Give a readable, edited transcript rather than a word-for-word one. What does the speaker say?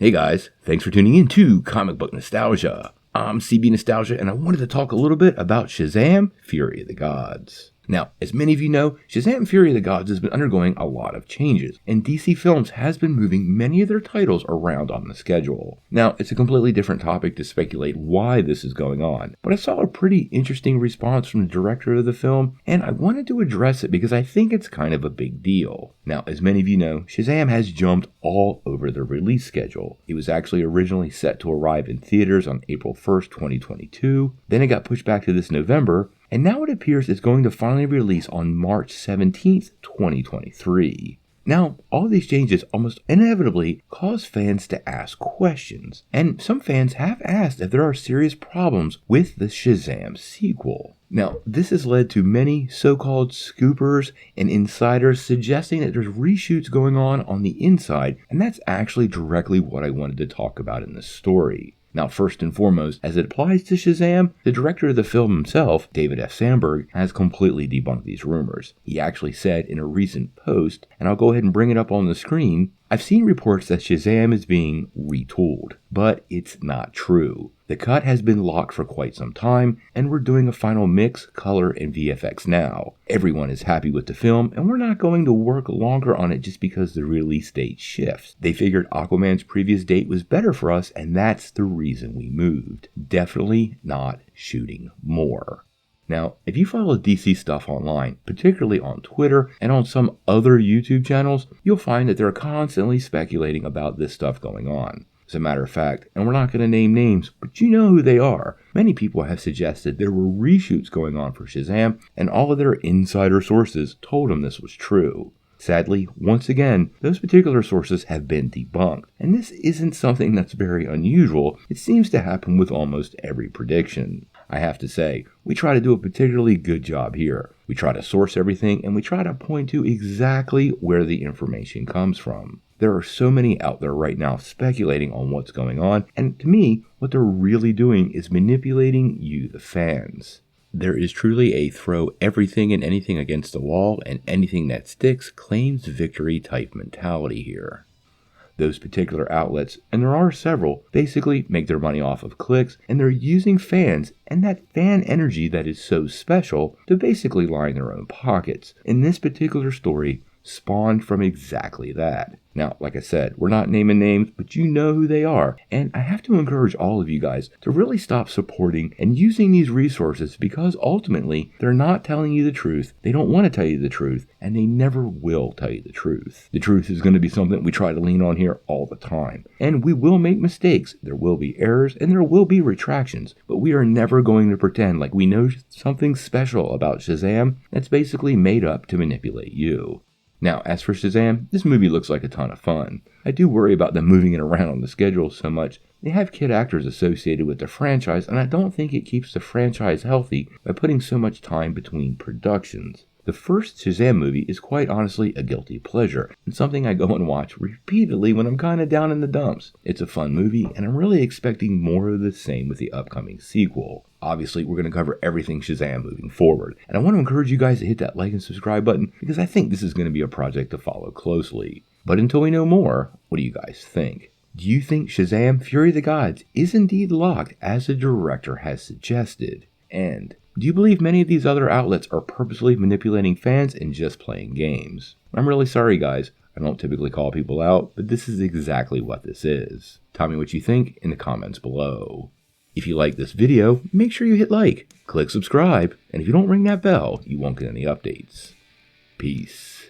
Hey guys, thanks for tuning in to Comic Book Nostalgia. I'm CB Nostalgia, and I wanted to talk a little bit about Shazam! Fury of the Gods. Now, as many of you know, Shazam! Fury of the Gods has been undergoing a lot of changes, and DC Films has been moving many of their titles around on the schedule. Now, it's a completely different topic to speculate why this is going on, but I saw a pretty interesting response from the director of the film, and I wanted to address it because I think it's kind of a big deal. Now, as many of you know, Shazam has jumped all over the release schedule. It was actually originally set to arrive in theaters on April 1st, 2022, then it got pushed back to this November, and now it appears it's going to finally release on March 17th, 2023. Now, all these changes almost inevitably cause fans to ask questions, and some fans have asked if there are serious problems with the Shazam sequel. Now, this has led to many so-called scoopers and insiders suggesting that there's reshoots going on the inside, and that's actually directly what I wanted to talk about in this story. Now, first and foremost, as it applies to Shazam, the director of the film himself, David F. Sandberg, has completely debunked these rumors. He actually said in a recent post, and I'll go ahead and bring it up on the screen, "I've seen reports that Shazam is being retooled, but it's not true. The cut has been locked for quite some time, and we're doing a final mix, color, and VFX now. Everyone is happy with the film, and we're not going to work longer on it just because the release date shifts. They figured Aquaman's previous date was better for us, and that's the reason we moved. Definitely not shooting more." Now, if you follow DC stuff online, particularly on Twitter and on some other YouTube channels, you'll find that they're constantly speculating about this stuff going on. As a matter of fact, and we're not going to name names, but you know who they are. Many people have suggested there were reshoots going on for Shazam, and all of their insider sources told them this was true. Sadly, once again, those particular sources have been debunked, and this isn't something that's very unusual. It seems to happen with almost every prediction. I have to say, we try to do a particularly good job here. We try to source everything, and we try to point to exactly where the information comes from. There are so many out there right now speculating on what's going on, and to me, what they're really doing is manipulating you, the fans. There is truly a throw everything and anything against the wall, and anything that sticks claims victory type mentality here. Those particular outlets, and there are several, basically make their money off of clicks, and they're using fans and that fan energy that is so special to basically line their own pockets. In this particular story, spawned from exactly that. Now, like I said, we're not naming names, but you know who they are, and I have to encourage all of you guys to really stop supporting and using these resources, because ultimately, they're not telling you the truth, they don't want to tell you the truth, and they never will tell you the truth. The truth is going to be something we try to lean on here all the time, and we will make mistakes, there will be errors, and there will be retractions, but we are never going to pretend like we know something special about Shazam that's basically made up to manipulate you. Now, as for Shazam, this movie looks like a ton of fun. I do worry about them moving it around on the schedule so much. They have kid actors associated with the franchise, and I don't think it keeps the franchise healthy by putting so much time between productions. The first Shazam movie is quite honestly a guilty pleasure, and something I go and watch repeatedly when I'm kinda down in the dumps. It's a fun movie, and I'm really expecting more of the same with the upcoming sequel. Obviously, we're going to cover everything Shazam moving forward, and I want to encourage you guys to hit that like and subscribe button, because I think this is going to be a project to follow closely. But until we know more, what do you guys think? Do you think Shazam! Fury of the Gods is indeed locked as the director has suggested? And do you believe many of these other outlets are purposely manipulating fans and just playing games? I'm really sorry guys, I don't typically call people out, but this is exactly what this is. Tell me what you think in the comments below. If you like this video, make sure you hit like, click subscribe, and if you don't ring that bell, you won't get any updates. Peace.